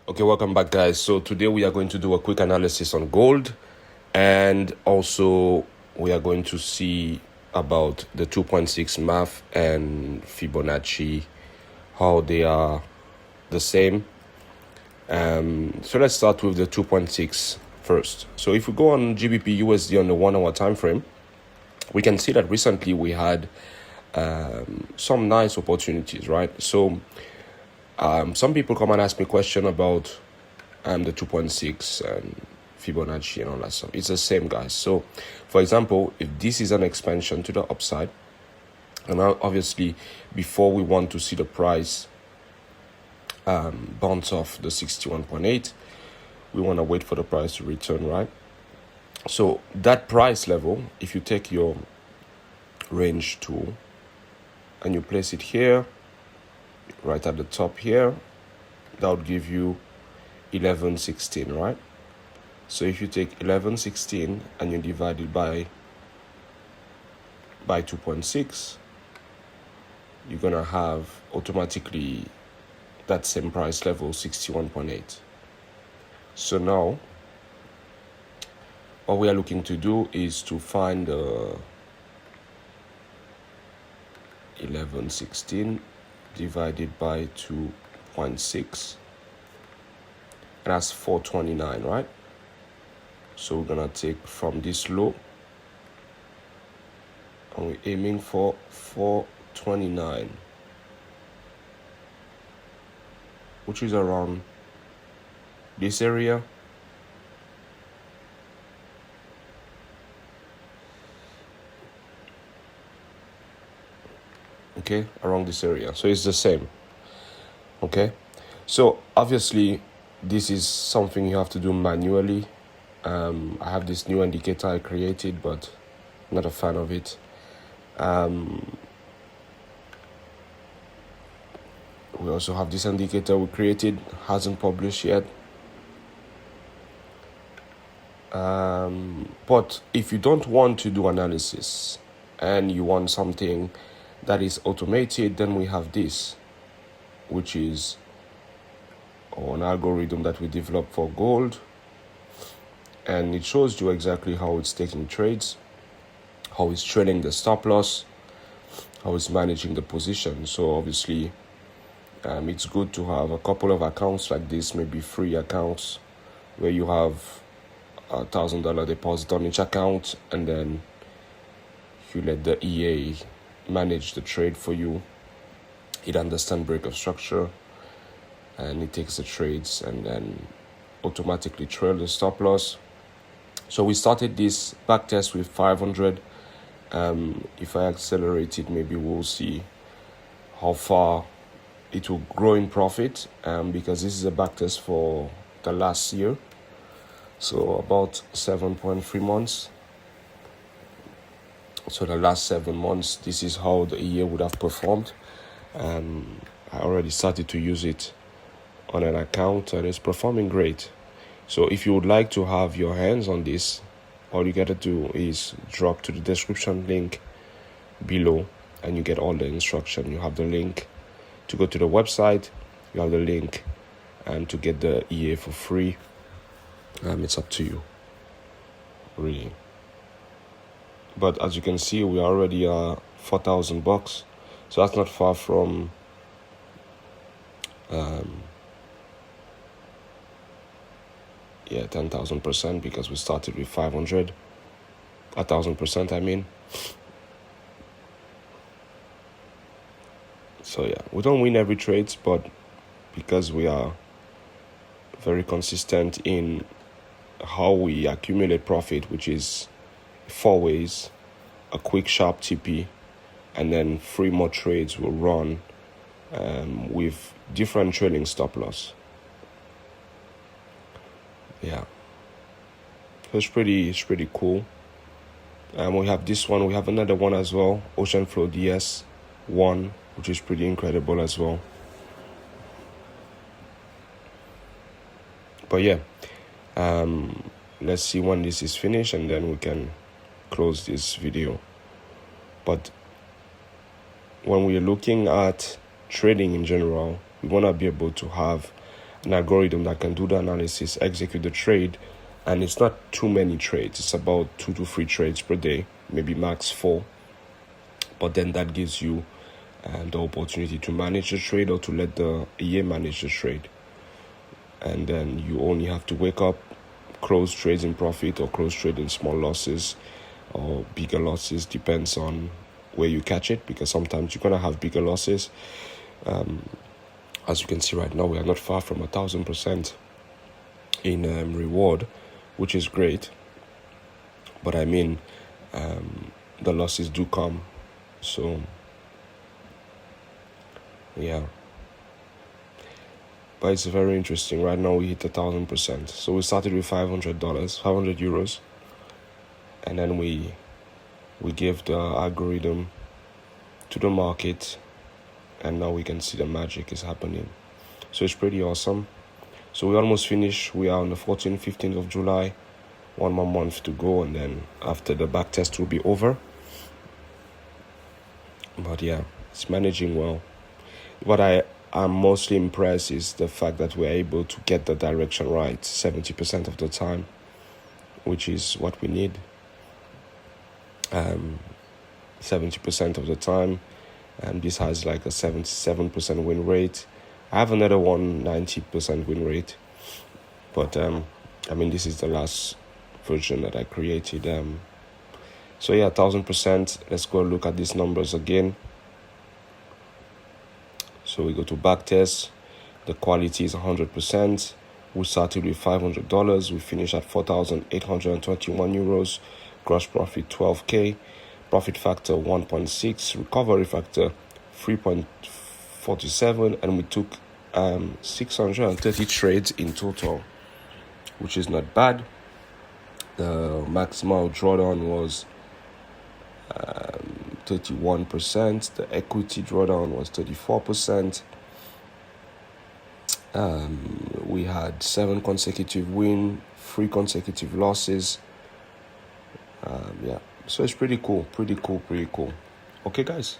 Okay, welcome back, guys. So today we are going to do a quick analysis on gold, and also we are going to see about the 2.6 math and Fibonacci, how they are the same. So let's start with the 2.6 first. So if we go on GBP USD on the 1 hour time frame, we can see that recently we had some nice opportunities, right? So some people come and ask me a question about the 2.6 and Fibonacci and all that stuff. It's the same, guys. So, for example, if this is an expansion to the upside, and now obviously before we want to see the price bounce off the 61.8, we want to wait for the price to return, right? So that price level, if you take your range tool and you place it here, right at the top here, that would give you 1116, right? So if you take 1116 and you divide it by 2.6, you're gonna have automatically that same price level, 61.8. So now what we are looking to do is to find 1116 divided by 2.6, and that's 429, right? So we're gonna take from this low, and we're aiming for 429, which is around this area. Okay, around this area. So it's the same. Okay, so obviously this is something you have to do manually. I have this new indicator I created, but not a fan of it. We also have this indicator we created, hasn't published yet. But if you don't want to do analysis and you want something that is automated, then we have this, which is an algorithm that we developed for gold, and it shows you exactly how it's taking trades, how it's trading the stop loss, how it's managing the position. So obviously it's good to have a couple of accounts like this, maybe free accounts where you have $1,000 deposit on each account, and then you let the EA manage the trade for you. It understands break of structure, and it takes the trades and then automatically trail the stop loss. So we started this backtest with 500. If I accelerate it, maybe we'll see how far it will grow in profit, because this is a backtest for the last year, so about 7.3 months. So the last 7 months, this is how the year would have performed. I already started to use it on an account, and it's performing great. So if you would like to have your hands on this, all you gotta do is drop to the description link below, and you get all the instruction. You have the link to go to the website, you have the link to get the EA for free. It's up to you, really. But as you can see, we already are $4,000, so that's not far from 10,000%, because we started with 500, 1,000%, I mean. So yeah, we don't win every trade, but because we are very consistent in how we accumulate profit, which is 4 ways: a quick sharp TP, and then 3 more trades will run with different trailing stop loss. Yeah, so it's pretty cool. We have this one, we have another one as well, Ocean Flow DS1, which is pretty incredible as well. But yeah, let's see when this is finished, and then we can close this video. But when we're looking at trading in general, we want to be able to have an algorithm that can do the analysis, execute the trade, and it's not too many trades. It's about 2 to 3 trades per day, maybe max 4. But then that gives you the opportunity to manage the trade or to let the EA manage the trade. And then you only have to wake up, close trades in profit or close trade in small losses or bigger losses, depends on where you catch it, because sometimes you're going to have bigger losses. As you can see right now, we are not far from 1,000% in reward, which is great. But I mean, the losses do come. So, yeah. But it's very interesting. Right now we hit 1,000%. So we started with $500, 500 euros. And then we gave the algorithm to the market. And now we can see the magic is happening. So it's pretty awesome. So we almost finished. We are on the 14th, 15th of July. 1 more month to go. And then after the back test will be over. But yeah, it's managing well. What I'm mostly impressed is the fact that we're able to get the direction right 70% of the time, which is what we need. 70% of the time, and this has like a 77% win rate. I have another one, 90% win rate, but I mean, this is the last version that I created. So yeah, 1,000%. Let's go look at these numbers again. So we go to backtest. The quality is 100%. We started with $500. We finished at 4,821 euros. Gross profit 12K. Profit factor 1.6. Recovery factor 3.47. And we took 630 trades in total, which is not bad. The maximal drawdown was 31%. The equity drawdown was 34%. We had 7 consecutive wins, 3 consecutive losses. Yeah, so it's pretty cool. Okay, guys.